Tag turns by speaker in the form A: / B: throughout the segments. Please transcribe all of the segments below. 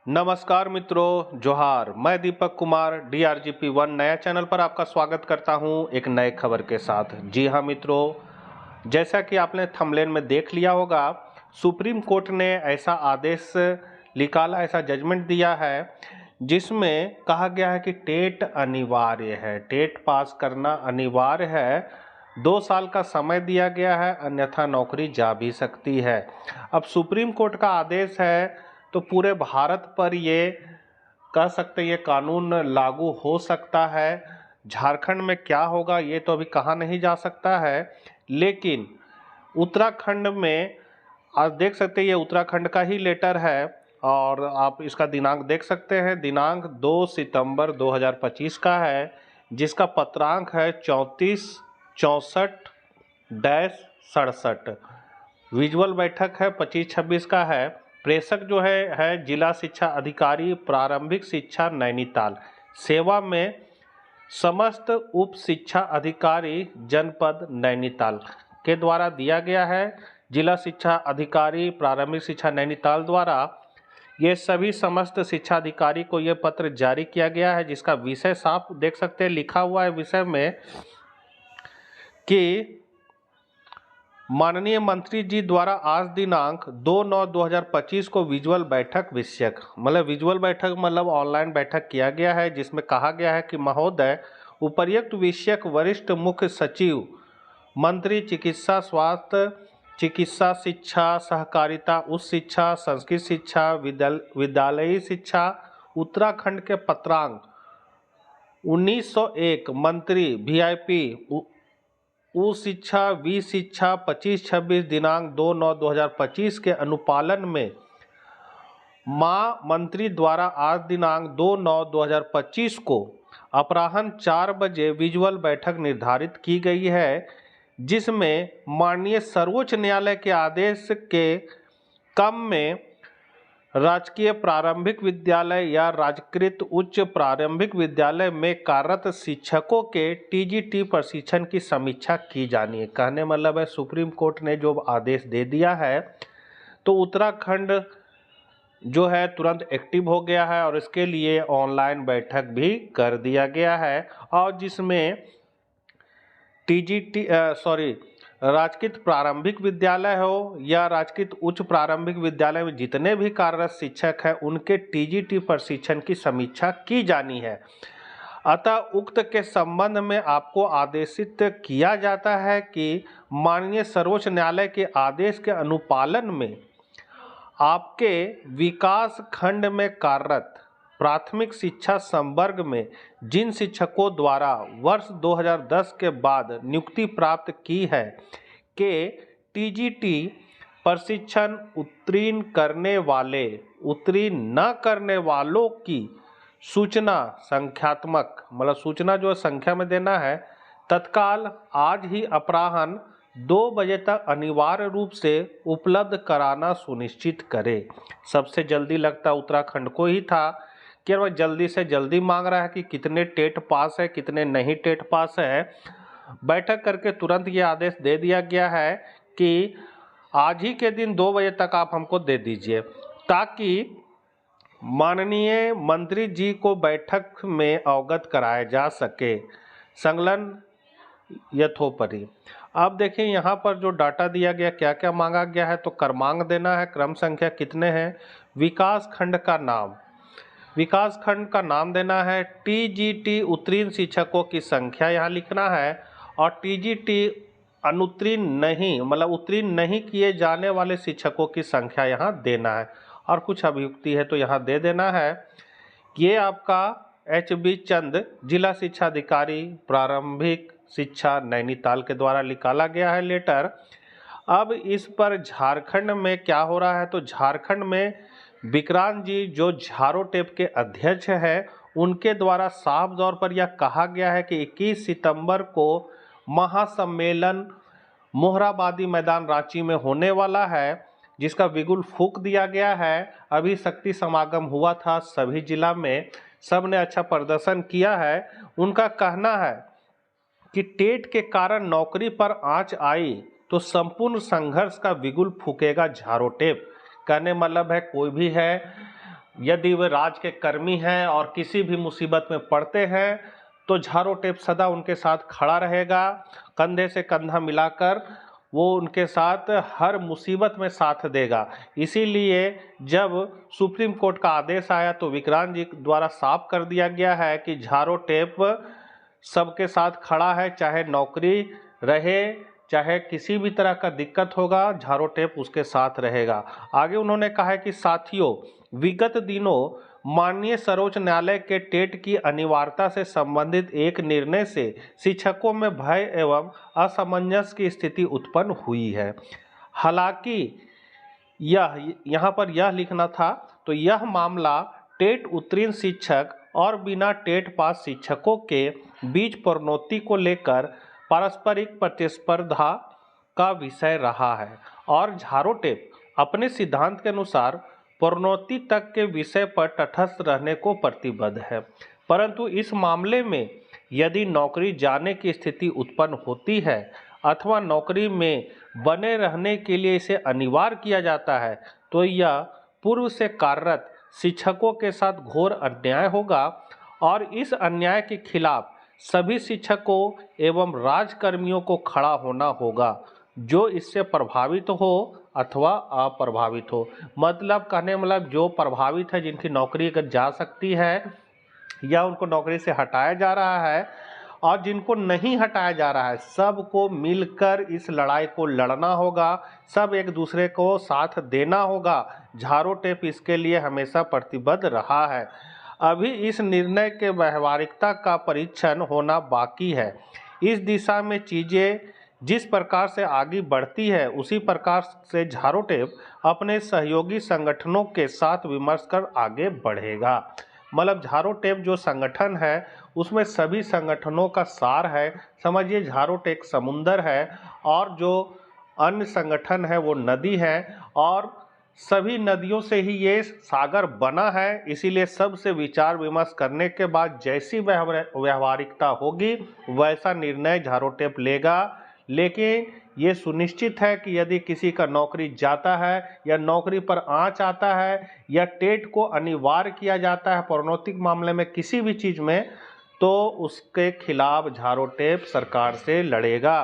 A: नमस्कार मित्रों, जोहार। मैं दीपक कुमार DRGP 1 नया चैनल पर आपका स्वागत करता हूं एक नए खबर के साथ। जी हां मित्रों, जैसा कि आपने थंबनेल में देख लिया होगा, सुप्रीम कोर्ट ने ऐसा आदेश निकाला, ऐसा जजमेंट दिया है जिसमें कहा गया है कि टेट अनिवार्य है, टेट पास करना अनिवार्य है। 2 साल का समय दिया गया है, अन्यथा नौकरी जा भी सकती है। अब सुप्रीम कोर्ट का आदेश है तो पूरे भारत पर ये कह सकते ये कानून लागू हो सकता है। झारखंड में क्या होगा ये तो अभी कहा नहीं जा सकता है, लेकिन उत्तराखंड में आज देख सकते हैं, ये उत्तराखंड का ही लेटर है और आप इसका दिनांक देख सकते हैं। दिनांक 2 सितंबर 2025 का है, जिसका पत्रांक है 3464-67। विजुअल बैठक है 25-26 का है। प्रेषक जो है जिला शिक्षा अधिकारी प्रारंभिक शिक्षा नैनीताल। सेवा में समस्त उप शिक्षा अधिकारी जनपद नैनीताल के द्वारा दिया गया है। जिला शिक्षा अधिकारी प्रारंभिक शिक्षा नैनीताल द्वारा ये सभी समस्त शिक्षा अधिकारी को ये पत्र जारी किया गया है, जिसका विषय साफ देख सकते हैं लिखा हुआ है विषय में कि माननीय मंत्री जी द्वारा आज दिनांक 2/9/2025 को विजुअल बैठक विषयक विजुअल बैठक ऑनलाइन बैठक किया गया है, जिसमें कहा गया है कि महोदय उपर्युक्त विषयक वरिष्ठ मुख्य सचिव मंत्री चिकित्सा स्वास्थ्य चिकित्सा शिक्षा सहकारिता उच्च शिक्षा संस्कृत शिक्षा विद्यालयी शिक्षा उत्तराखंड के पत्रांक 1901 मंत्री VIP शिक्षा वी शिक्षा 25-26 दिनांक 2/9/2025 के अनुपालन में मंत्री द्वारा आज दिनांक 2/9/2025 को अपराह्न 4 बजे विजुअल बैठक निर्धारित की गई है, जिसमें माननीय सर्वोच्च न्यायालय के आदेश के क्रम में राजकीय प्रारंभिक विद्यालय या राजकृत उच्च प्रारंभिक विद्यालय में कार्यरत शिक्षकों के TGT प्रशिक्षण की समीक्षा की जानी है। कहने मतलब है सुप्रीम कोर्ट ने जो आदेश दे दिया है तो उत्तराखंड जो है तुरंत एक्टिव हो गया है और इसके लिए ऑनलाइन बैठक भी कर दिया गया है, और जिसमें राजकीय प्रारंभिक विद्यालय हो या राजकीय उच्च प्रारंभिक विद्यालय में जितने भी कार्यरत शिक्षक हैं उनके TGT प्रशिक्षण की समीक्षा की जानी है। अतः उक्त के संबंध में आपको आदेशित किया जाता है कि माननीय सर्वोच्च न्यायालय के आदेश के अनुपालन में आपके विकास खंड में कार्यरत प्राथमिक शिक्षा संवर्ग में जिन शिक्षकों द्वारा वर्ष 2010 के बाद नियुक्ति प्राप्त की है के TGT प्रशिक्षण उत्तीर्ण न करने वालों की सूचना संख्यात्मक सूचना जो संख्या में देना है तत्काल आज ही अपराह्न 2 बजे तक अनिवार्य रूप से उपलब्ध कराना सुनिश्चित करें। सबसे जल्दी लगता उत्तराखंड को ही था कि वह जल्दी से जल्दी मांग रहा है कि कितने टेट पास है कितने नहीं टेट पास है। बैठक करके तुरंत ये आदेश दे दिया गया है कि आज ही के दिन 2 बजे तक आप हमको दे दीजिए, ताकि माननीय मंत्री जी को बैठक में अवगत कराया जा सके संलग्न यथोपरि। अब देखिए यहाँ पर जो डाटा दिया गया क्या क्या मांगा गया है, तो क्रमांक देना है, क्रम संख्या कितने हैं, विकास खंड का नाम देना है, TGT उत्तीर्ण शिक्षकों की संख्या यहाँ लिखना है, और TGT उत्तीर्ण नहीं किए जाने वाले शिक्षकों की संख्या यहाँ देना है, और कुछ अभियुक्ति है तो यहाँ दे देना है। ये आपका HB चंद जिला शिक्षा अधिकारी प्रारंभिक शिक्षा नैनीताल के द्वारा निकाला गया है लेटर। अब इस पर झारखंड में क्या हो रहा है, तो झारखंड में विक्रांत जी जो झारो टेप के अध्यक्ष हैं उनके द्वारा साफ तौर पर यह कहा गया है कि 21 सितंबर को महासम्मेलन मोहराबादी मैदान रांची में होने वाला है, जिसका बिगुल फूंक दिया गया है। अभी शक्ति समागम हुआ था, सभी जिला में सब ने अच्छा प्रदर्शन किया है। उनका कहना है कि टेट के कारण नौकरी पर आंच आई तो संपूर्ण संघर्ष का बिगुल फूकेगा झारो टेप। कहने मतलब है कोई भी है यदि वे राज के कर्मी हैं और किसी भी मुसीबत में पड़ते हैं तो झारो टेप सदा उनके साथ खड़ा रहेगा, कंधे से कंधा मिलाकर वो उनके साथ हर मुसीबत में साथ देगा। इसीलिए जब सुप्रीम कोर्ट का आदेश आया तो विक्रांत जी द्वारा साफ कर दिया गया है कि झारो टेप सबके साथ खड़ा है, चाहे नौकरी रहे, चाहे किसी भी तरह का दिक्कत होगा, झारो टेप उसके साथ रहेगा। आगे उन्होंने कहा है कि साथियों, विगत दिनों माननीय सर्वोच्च न्यायालय के टेट की अनिवार्यता से संबंधित एक निर्णय से शिक्षकों में भय एवं असमंजस की स्थिति उत्पन्न हुई है। हालांकि यहाँ पर यह लिखना था, तो यह मामला टेट उत्तीर्ण शिक्षक और बिना टेट पास शिक्षकों के बीच प्रोन्नति को लेकर पारस्परिक प्रतिस्पर्धा का विषय रहा है और झारो टेप अपने सिद्धांत के अनुसार प्रोन्नति तक के विषय पर तटस्थ रहने को प्रतिबद्ध है। परंतु इस मामले में यदि नौकरी जाने की स्थिति उत्पन्न होती है अथवा नौकरी में बने रहने के लिए इसे अनिवार्य किया जाता है तो यह पूर्व से कार्यरत शिक्षकों के साथ घोर अन्याय होगा और इस अन्याय के खिलाफ सभी शिक्षकों एवं राजकर्मियों को खड़ा होना होगा, जो इससे प्रभावित हो अथवा अप्रभावित हो। मतलब कहने मतलब जो प्रभावित है, जिनकी नौकरी अगर जा सकती है या उनको नौकरी से हटाया जा रहा है और जिनको नहीं हटाया जा रहा है, सबको मिलकर इस लड़ाई को लड़ना होगा, सब एक दूसरे को साथ देना होगा। झारो टेप इसके लिए हमेशा प्रतिबद्ध रहा है। अभी इस निर्णय के व्यावहारिकता का परीक्षण होना बाकी है। इस दिशा में चीज़ें जिस प्रकार से आगे बढ़ती है उसी प्रकार से झारो टेप अपने सहयोगी संगठनों के साथ विमर्श कर आगे बढ़ेगा। मतलब झारो टेप जो संगठन है उसमें सभी संगठनों का सार है। समझिए झारो टेप समुंदर है और जो अन्य संगठन है वो नदी है और सभी नदियों से ही ये सागर बना है। इसीलिए सबसे विचार विमर्श करने के बाद जैसी व्यावहारिकता होगी वैसा निर्णय झारो टेप लेगा। लेकिन ये सुनिश्चित है कि यदि किसी का नौकरी जाता है या नौकरी पर आंच आता है या टेट को अनिवार्य किया जाता है प्रोन्नति मामले में किसी भी चीज़ में, तो उसके खिलाफ झारो टेप सरकार से लड़ेगा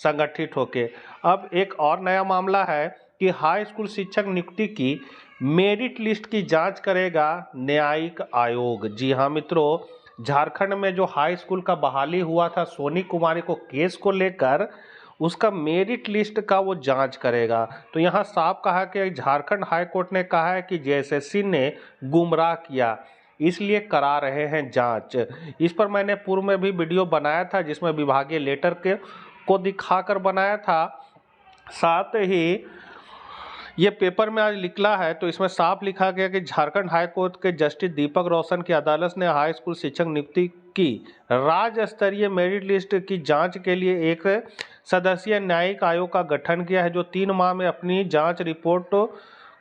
A: संगठित होके। अब एक और नया मामला है कि हाई स्कूल शिक्षक नियुक्ति की मेरिट लिस्ट की जांच करेगा न्यायिक आयोग। जी हाँ मित्रों, झारखंड में जो हाई स्कूल का बहाली हुआ था सोनी कुमारी को केस को लेकर, उसका मेरिट लिस्ट का वो जांच करेगा। तो यहाँ साफ कहा कि झारखंड हाई कोर्ट ने कहा है कि जेएसएससी ने गुमराह किया, इसलिए करा रहे हैं जांच। इस पर मैंने पूर्व में भी वीडियो बनाया था जिसमें विभागीय लेटर को दिखाकर बनाया था। साथ ही ये पेपर में आज निकला है तो इसमें साफ लिखा गया कि झारखंड हाई कोर्ट के जस्टिस दीपक रोशन की अदालत ने हाई स्कूल शिक्षक नियुक्ति की राज्य स्तरीय मेरिट लिस्ट की जांच के लिए एक सदस्यीय न्यायिक आयोग का गठन किया है, जो 3 माह में अपनी जांच रिपोर्ट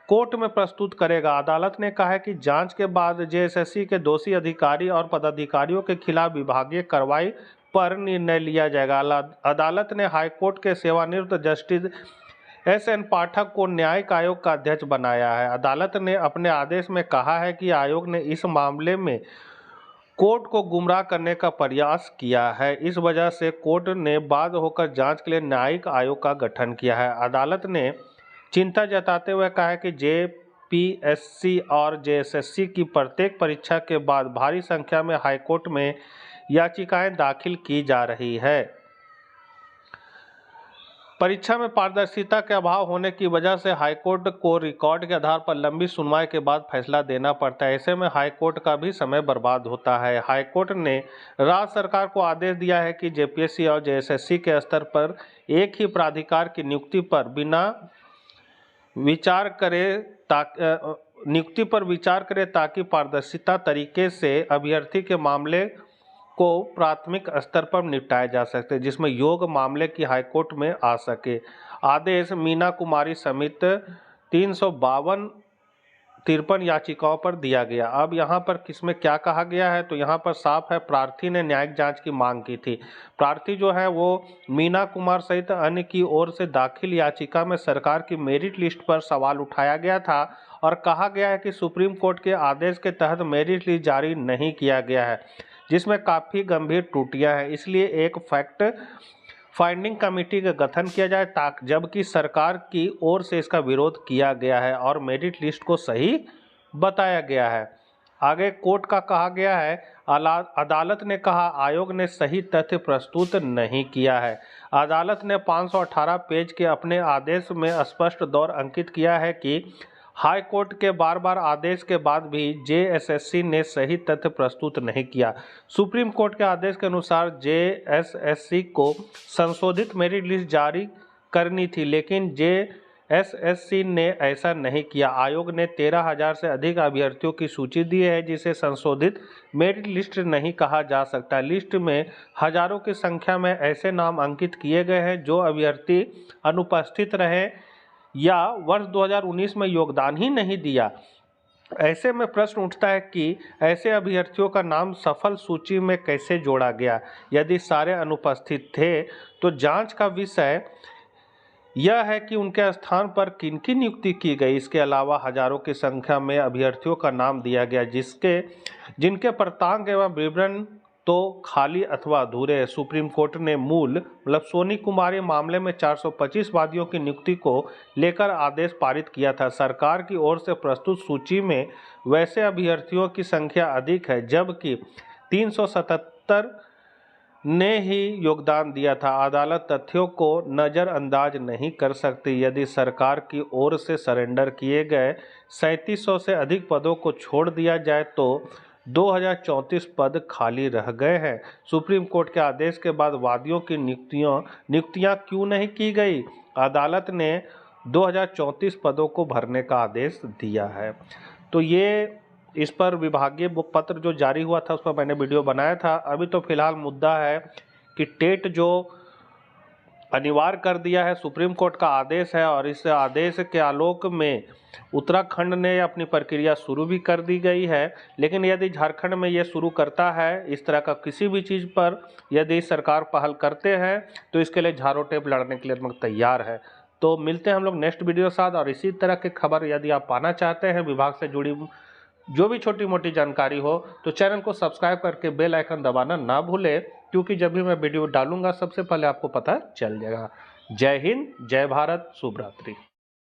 A: कोर्ट में प्रस्तुत करेगा। अदालत ने कहा है कि जांच के बाद जेएसएससी के दोषी अधिकारी और पदाधिकारियों के खिलाफ विभागीय कार्रवाई पर निर्णय लिया जाएगा। अदालत ने हाईकोर्ट के सेवानिवृत्त जस्टिस एस.एन. पाठक को न्यायिक आयोग का अध्यक्ष बनाया है। अदालत ने अपने आदेश में कहा है कि आयोग ने इस मामले में कोर्ट को गुमराह करने का प्रयास किया है। इस वजह से कोर्ट ने बाध्य होकर जांच के लिए न्यायिक आयोग का गठन किया है। अदालत ने चिंता जताते हुए कहा है कि जेपीएससी और जेएसएससी की प्रत्येक परीक्षा के बाद भारी संख्या में हाईकोर्ट में याचिकाएं दाखिल की जा रही है। परीक्षा में पारदर्शिता के अभाव होने की वजह से हाईकोर्ट को रिकॉर्ड के आधार पर लंबी सुनवाई के बाद फैसला देना पड़ता है। ऐसे में हाईकोर्ट का भी समय बर्बाद होता है। हाईकोर्ट ने राज्य सरकार को आदेश दिया है कि जेपीएससी और जेएसएससी के स्तर पर एक ही प्राधिकार की नियुक्ति पर विचार करे ताकि पारदर्शिता तरीके से अभ्यर्थी के मामले को प्राथमिक स्तर पर निपटाया जा सकते, जिसमें योग मामले की हाईकोर्ट में आ सके। आदेश मीना कुमारी समिति 53 याचिकाओं पर दिया गया। अब यहाँ पर किसमें क्या कहा गया है, तो यहाँ पर साफ है, प्रार्थी ने न्यायिक जांच की मांग की थी। प्रार्थी जो है वो मीना कुमार सहित अन्य की ओर से दाखिल याचिका में सरकार की मेरिट लिस्ट पर सवाल उठाया गया था और कहा गया है कि सुप्रीम कोर्ट के आदेश के तहत मेरिट लिस्ट जारी नहीं किया गया है, जिसमें काफ़ी गंभीर त्रुटियां हैं। इसलिए एक फैक्ट फाइंडिंग कमेटी का गठन किया जाए, ताकि जबकि सरकार की ओर से इसका विरोध किया गया है और मेरिट लिस्ट को सही बताया गया है। आगे कोर्ट का कहा गया है, अदालत ने कहा आयोग ने सही तथ्य प्रस्तुत नहीं किया है। अदालत ने 518 पेज के अपने आदेश में स्पष्ट दौर अंकित किया है कि हाई कोर्ट के बार बार आदेश के बाद भी जेएसएससी ने सही तथ्य प्रस्तुत नहीं किया। सुप्रीम कोर्ट के आदेश के अनुसार जेएसएससी को संशोधित मेरिट लिस्ट जारी करनी थी, लेकिन जेएसएससी ने ऐसा नहीं किया। आयोग ने 13,000 से अधिक अभ्यर्थियों की सूची दी है, जिसे संशोधित मेरिट लिस्ट नहीं कहा जा सकता। लिस्ट में हजारों की संख्या में ऐसे नाम अंकित किए गए हैं जो अभ्यर्थी अनुपस्थित रहे या वर्ष 2019 में योगदान ही नहीं दिया। ऐसे में प्रश्न उठता है कि ऐसे अभ्यर्थियों का नाम सफल सूची में कैसे जोड़ा गया। यदि सारे अनुपस्थित थे तो जांच का विषय यह है कि उनके स्थान पर किनकी नियुक्ति की गई। इसके अलावा हजारों की संख्या में अभ्यर्थियों का नाम दिया गया जिनके प्रांतांक एवं विवरण तो खाली अथवा अधूरे है। सुप्रीम कोर्ट ने मूल सोनी कुमारी मामले में 425 वादियों की नियुक्ति को लेकर आदेश पारित किया था। सरकार की ओर से प्रस्तुत सूची में वैसे अभ्यर्थियों की संख्या अधिक है, जबकि 377 ने ही योगदान दिया था। अदालत तथ्यों को नज़रअंदाज नहीं कर सकती। यदि सरकार की ओर से सरेंडर किए गए 3700 से अधिक पदों को छोड़ दिया जाए तो 2034 पद खाली रह गए हैं। सुप्रीम कोर्ट के आदेश के बाद वादियों की नियुक्तियां क्यों नहीं की गई? अदालत ने 2034 पदों को भरने का आदेश दिया है। तो ये इस पर विभागीय पत्र जो जारी हुआ था उस पर मैंने वीडियो बनाया था। अभी तो फिलहाल मुद्दा है कि टेट जो अनिवार्य कर दिया है, सुप्रीम कोर्ट का आदेश है और इस आदेश के आलोक में उत्तराखंड ने अपनी प्रक्रिया शुरू भी कर दी गई है। लेकिन यदि झारखंड में ये शुरू करता है, इस तरह का किसी भी चीज़ पर यदि सरकार पहल करते हैं तो इसके लिए झाड़ू टेप लड़ने के लिए हम तैयार है। तो मिलते हैं हम लोग नेक्स्ट वीडियो के साथ। और इसी तरह की खबर यदि आप पाना चाहते हैं, विभाग से जुड़ी जो भी छोटी मोटी जानकारी हो, तो चैनल को सब्सक्राइब करके बेल आइकन दबाना ना भूलें, क्योंकि जब भी मैं वीडियो डालूंगा सबसे पहले आपको पता चल जाएगा। जय हिंद, जय भारत, शुभ रात्रि।